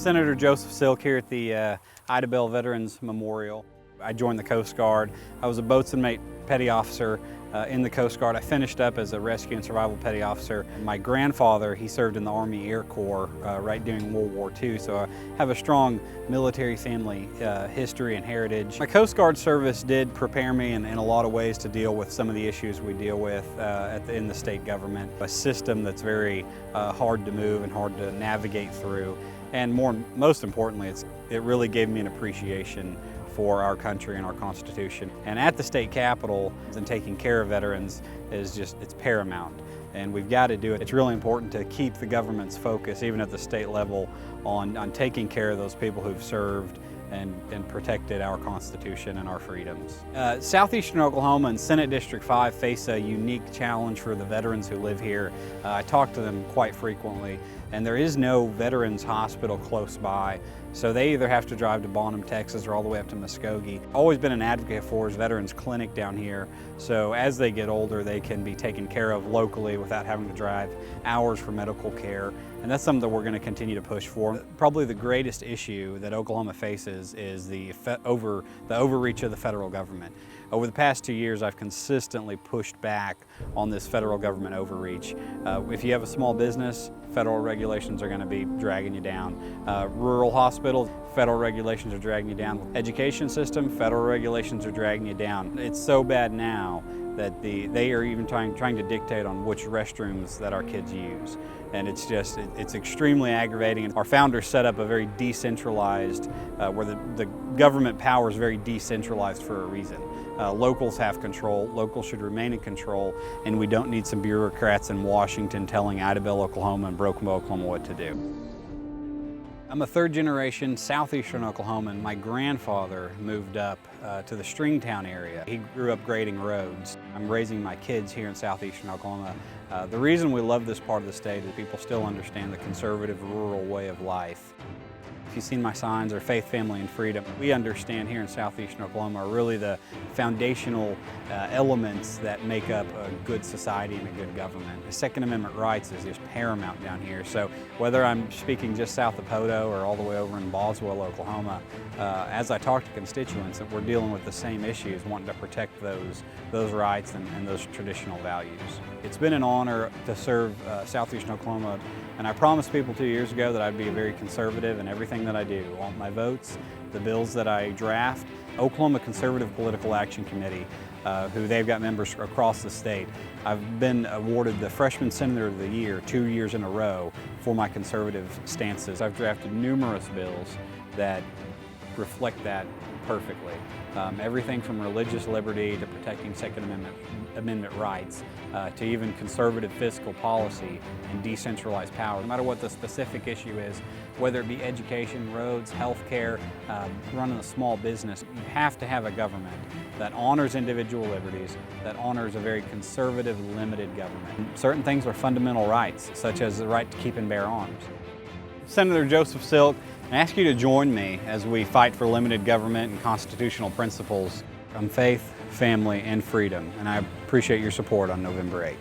Senator Joseph Silk here at the Ida Bell Veterans Memorial. I joined the Coast Guard. I was a boatswain mate petty officer in the Coast Guard. I finished up as a rescue and survival petty officer. My grandfather, he served in the Army Air Corps right during World War II, so I have a strong military family history and heritage. My Coast Guard service did prepare me in a lot of ways to deal with some of the issues we deal with in the state government. A system that's very hard to move and hard to navigate through. And most importantly, it really gave me an appreciation for our country and our Constitution. And at the state capitol, and taking care of veterans it's paramount. And we've got to do it. It's really important to keep the government's focus, even at the state level, on taking care of those people who've served and protected our Constitution and our freedoms. Southeastern Oklahoma and Senate District 5 face a unique challenge for the veterans who live here. I talk to them quite frequently, and there is no veterans hospital close by, so they either have to drive to Bonham, Texas, or all the way up to Muskogee. Always been an advocate for is Veterans Clinic down here, so as they get older they can be taken care of locally without having to drive hours for medical care, and that's something that we're going to continue to push for. Probably the greatest issue that Oklahoma faces is the overreach of the federal government. Over the past 2 years, I've consistently pushed back on this federal government overreach. If you have a small business, federal regulations are going to be dragging you down. Rural hospitals, federal regulations are dragging you down. Education system, federal regulations are dragging you down. It's so bad now that they are even trying to dictate on which restrooms that our kids use. And it's extremely aggravating. Our founders set up a very decentralized, where the government power is very decentralized for a reason. Locals have control, locals should remain in control, and we don't need some bureaucrats in Washington telling Ida Bell, Oklahoma and Broken Bow, Oklahoma what to do. I'm a third-generation Southeastern Oklahoman. My grandfather moved up to the Stringtown area. He grew up grading roads. I'm raising my kids here in Southeastern Oklahoma. The reason we love this part of the state is people still understand the conservative rural way of life. If you've seen my signs, are faith, family, and freedom. We understand here in Southeastern Oklahoma are really the foundational elements that make up a good society and a good government. The Second Amendment rights is just paramount down here. So whether I'm speaking just south of Poteau or all the way over in Boswell, Oklahoma, as I talk to constituents, we're dealing with the same issues, wanting to protect those rights and those traditional values. It's been an honor to serve Southeastern Oklahoma, and I promised people 2 years ago that I'd be very conservative in everything that I do. On my votes, the bills that I draft. Oklahoma Conservative Political Action Committee, who they've got members across the state. I've been awarded the Freshman Senator of the Year 2 years in a row for my conservative stances. I've drafted numerous bills that reflect that perfectly. Everything from religious liberty to protecting Second Amendment rights to even conservative fiscal policy and decentralized power. No matter what the specific issue is, whether it be education, roads, healthcare, running a small business, you have to have a government that honors individual liberties, that honors a very conservative, limited government. Certain things are fundamental rights, such as the right to keep and bear arms. Senator Joseph Silk, I ask you to join me as we fight for limited government and constitutional principles on faith, family, and freedom. And I appreciate your support on November 8th.